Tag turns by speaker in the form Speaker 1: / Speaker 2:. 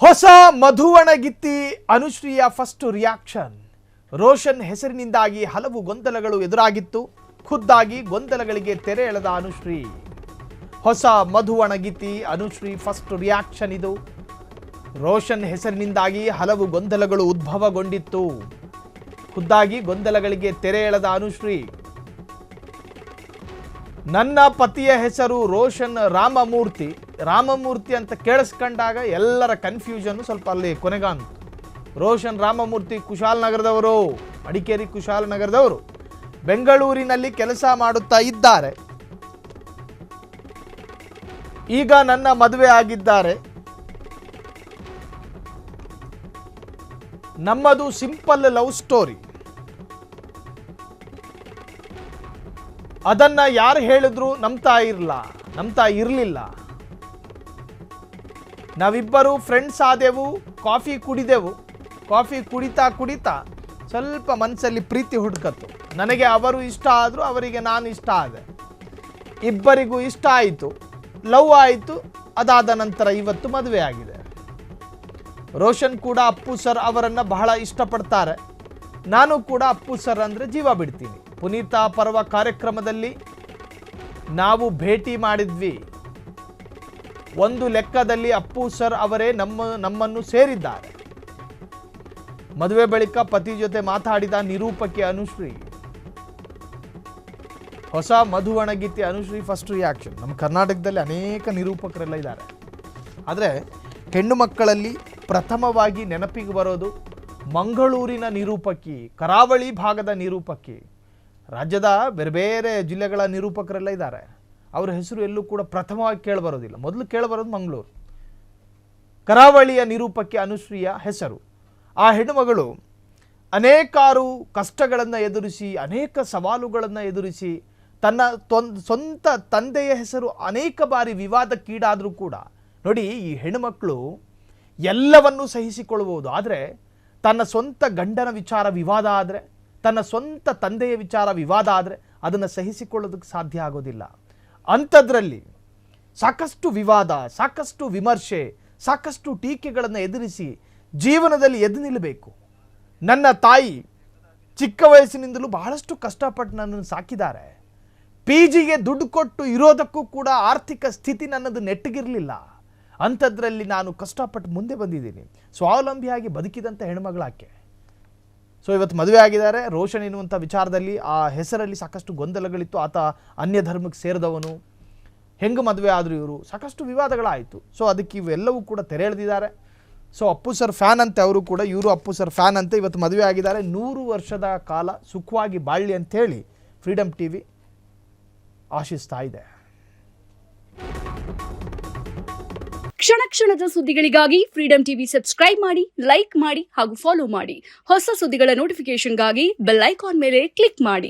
Speaker 1: ಹೊಸ ಮಧುವಣಗಿತ್ತಿ ಅನುಶ್ರೀಯ first reaction. Roshan ಹೆಸರಿನಿಂದಾಗಿ ಹಲವು ಗೊಂದಲಗಳು ಎದುರಾಗಿತ್ತು. ಖುದ್ದಾಗಿ ಗೊಂದಲಗಳಿಗೆ ತೆರೆ ಎಳೆದ ಅನುಶ್ರೀ. ಹೊಸ ಮಧುವಣಗಿತ್ತಿ ಅನುಶ್ರೀ ಫಸ್ಟ್ ರಿಯಾಕ್ಷನ್ ಇದು. ರೋಷನ್ ಹೆಸರಿನಿಂದಾಗಿ ಹಲವು ಗೊಂದಲಗಳು ಉದ್ಭವಗೊಂಡಿತ್ತು. ಖುದ್ದಾಗಿ ಗೊಂದಲಗಳಿಗೆ ತೆರೆ ಎಳೆದ ಅನುಶ್ರೀ. ನನ್ನ ಪತಿಯ ಹೆಸರು ರೋಷನ್ ರಾಮಮೂರ್ತಿ ಅಂತ ಕೇಳಿಸ್ಕೊಂಡಾಗ ಎಲ್ಲರ ಕನ್ಫ್ಯೂಷನ್ ಸ್ವಲ್ಪ ಅಲ್ಲಿ ಕೊನೆಗಾಂತು. ರೋಷನ್ ರಾಮಮೂರ್ತಿ ಕುಶಾಲನಗರದವರು, ಮಡಿಕೇರಿ ಕುಶಾಲನಗರದವರು, ಬೆಂಗಳೂರಿನಲ್ಲಿ ಕೆಲಸ ಮಾಡುತ್ತಾ ಇದ್ದಾರೆ. ಈಗ ನನ್ನ ಮದುವೆ ಆಗಿದ್ದಾರೆ. ನಮ್ಮದು ಸಿಂಪಲ್ ಲವ್ ಸ್ಟೋರಿ. ಅದನ್ನ ಯಾರು ಹೇಳಿದ್ರು ನಂಬ್ತಾ ಇರಲಿಲ್ಲ. ನಾವಿಬ್ಬರು ಫ್ರೆಂಡ್ಸ್ ಆದೆವು, ಕಾಫಿ ಕುಡಿತಾ ಸ್ವಲ್ಪ ಮನಸ್ಸಲ್ಲಿ ಪ್ರೀತಿ ಹುಡುಕತ್ತು. ನನಗೆ ಅವರು ಇಷ್ಟ ಆದರು, ಅವರಿಗೆ ನಾನು ಇಷ್ಟ ಆದೆ. ಇಬ್ಬರಿಗೂ ಇಷ್ಟ ಆಯಿತು, ಲವ್ ಆಯಿತು. ಅದಾದ ನಂತರ ಇವತ್ತು ಮದುವೆ ಆಗಿದೆ. ರೋಷನ್ ಕೂಡ ಅಪ್ಪು ಸರ್ ಅವರನ್ನು ಬಹಳ ಇಷ್ಟಪಡ್ತಾರೆ. ನಾನು ಕೂಡ ಅಪ್ಪು ಸರ್ ಅಂದರೆ ಜೀವ ಬಿಡ್ತೀನಿ. ಪುನೀತ ಪರ್ವ ಕಾರ್ಯಕ್ರಮದಲ್ಲಿ ನಾವು ಭೇಟಿ ಮಾಡಿದ್ವಿ. ಒಂದು ಲೆಕ್ಕದಲ್ಲಿ ಅಪ್ಪು ಸರ್ ಅವರೇ ನಮ್ಮನ್ನು ಸೇರಿದ್ದಾರೆ. ಮದುವೆ ಬಳಿಕ ಪತಿ ಜೊತೆ ಮಾತಾಡಿದ ನಿರೂಪಕಿ ಅನುಶ್ರೀ. ಹೊಸ ಮಧುವಣಗಿತ್ತಿ ಅನುಶ್ರೀ ಫಸ್ಟ್ ರಿಯಾಕ್ಷನ್. ನಮ್ಮ ಕರ್ನಾಟಕದಲ್ಲಿ ಅನೇಕ ನಿರೂಪಕರೆಲ್ಲ ಇದ್ದಾರೆ. ಆದರೆ ಹೆಣ್ಣು ಮಕ್ಕಳಲ್ಲಿ ಪ್ರಥಮವಾಗಿ ನೆನಪಿಗೆ ಬರೋದು ಮಂಗಳೂರಿನ ನಿರೂಪಕಿ, ಕರಾವಳಿ ಭಾಗದ ನಿರೂಪಕಿ. ರಾಜ್ಯದ ಬೇರೆ ಬೇರೆ ಜಿಲ್ಲೆಗಳ ನಿರೂಪಕರೆಲ್ಲ ಇದ್ದಾರೆ. ಅವರ ಹೆಸರು ಎಲ್ಲೂ ಕೂಡ ಪ್ರಥಮವಾಗಿ ಕೇಳಿಬರೋದಿಲ್ಲ. ಮೊದಲು ಕೇಳಿಬರೋದು ಮಂಗಳೂರು. ಕರಾವಳಿಯ ನಿರೂಪಕಿ ಅನುಶ್ರೀಯ ಹೆಸರು. ಆ ಹೆಣ್ಣುಮಗಳು ಅನೇಕಾರು ಕಷ್ಟಗಳನ್ನು ಎದುರಿಸಿ, ಅನೇಕ ಸವಾಲುಗಳನ್ನು ಎದುರಿಸಿ, ತನ್ನ ಸ್ವಂತ ತಂದೆಯ ಹೆಸರು ಅನೇಕ ಬಾರಿ ವಿವಾದಕ್ಕೀಡಾದರೂ ಕೂಡ ನೋಡಿ, ಈ ಹೆಣ್ಣುಮಕ್ಕಳು ಎಲ್ಲವನ್ನೂ ಸಹಿಸಿಕೊಳ್ಳಬಹುದು. ಆದರೆ ತನ್ನ ಸ್ವಂತ ಗಂಡನ ವಿಚಾರ ವಿವಾದ ಆದರೆ, ತನ್ನ ಸ್ವಂತ ತಂದೆಯ ವಿಚಾರ ವಿವಾದ ಆದರೆ ಅದನ್ನು ಸಹಿಸಿಕೊಳ್ಳೋದಕ್ಕೆ ಸಾಧ್ಯ ಆಗೋದಿಲ್ಲ. ಅಂಥದ್ರಲ್ಲಿ ಸಾಕಷ್ಟು ವಿವಾದ, ಸಾಕಷ್ಟು ವಿಮರ್ಶೆ, ಸಾಕಷ್ಟು ಟೀಕೆಗಳನ್ನು ಎದುರಿಸಿ ಜೀವನದಲ್ಲಿ ಎದ್ದು ನಿಲ್ಲಬೇಕು. ನನ್ನ ತಾಯಿ ಚಿಕ್ಕ ವಯಸ್ಸಿನಿಂದಲೂ ಬಹಳಷ್ಟು ಕಷ್ಟಪಟ್ಟು ನನ್ನನ್ನು ಸಾಕಿದ್ದಾರೆ. PGಗೆ ದುಡ್ಡು ಕೊಟ್ಟು ಇರೋದಕ್ಕೂ ಕೂಡ ಆರ್ಥಿಕ ಸ್ಥಿತಿ ನನ್ನದು ನೆಟ್ಟಗಿರಲಿಲ್ಲ. ಅಂಥದ್ರಲ್ಲಿ ನಾನು ಕಷ್ಟಪಟ್ಟು ಮುಂದೆ ಬಂದಿದ್ದೀನಿ. ಸ್ವಾವಲಂಬಿಯಾಗಿ ಬದುಕಿದಂಥ ಹೆಣ್ಮಗಳಾಕೆ. ಸೊ ಇವತ್ತು ಮದುವೆ ಆಗಿದ್ದಾರೆ. ರೋಷನ್ ಎನ್ನುವಂಥ ವಿಚಾರದಲ್ಲಿ ಆ ಹೆಸರಲ್ಲಿ ಸಾಕಷ್ಟು ಗೊಂದಲಗಳಿತ್ತು. ಆತ ಅನ್ಯ ಧರ್ಮಕ್ಕೆ ಸೇರಿದವನು, ಹೆಂಗೆ ಮದುವೆ ಆದರೂ ಇವರು, ಸಾಕಷ್ಟು ವಿವಾದಗಳಾಯಿತು. ಸೊ ಅದಕ್ಕೆ ಇವೆಲ್ಲವೂ ಕೂಡ ತೆರೆ ಎಳೆದಿದ್ದಾರೆ. ಸೊ ಅಪ್ಪು ಸರ್ ಫ್ಯಾನ್ ಅಂತೆ ಅವರು ಕೂಡ, ಇವರು ಅಪ್ಪು ಸರ್ ಫ್ಯಾನ್ ಅಂತೆ. ಇವತ್ತು ಮದುವೆ ಆಗಿದ್ದಾರೆ. 100 ವರ್ಷದ ಕಾಲ ಸುಖವಾಗಿ ಬಾಳ್ಲಿ ಅಂಥೇಳಿ ಫ್ರೀಡಮ್ TV ಆಶಿಸ್ತಾ ಇದೆ.
Speaker 2: ಕ್ಷಣ ಕ್ಷಣದ ಸುದ್ದಿಗಳಿಗಾಗಿ ಫ್ರೀಡಮ್ TV ಸಬ್ಸ್ಕ್ರೈಬ್ ಮಾಡಿ, ಲೈಕ್ ಮಾಡಿ ಹಾಗೂ ಫಾಲೋ ಮಾಡಿ. ಹೊಸ ಸುದ್ದಿಗಳ ನೋಟಿಫಿಕೇಶನ್ಗಾಗಿ ಬೆಲ್ ಐಕಾನ್ ಮೇಲೆ ಕ್ಲಿಕ್ ಮಾಡಿ.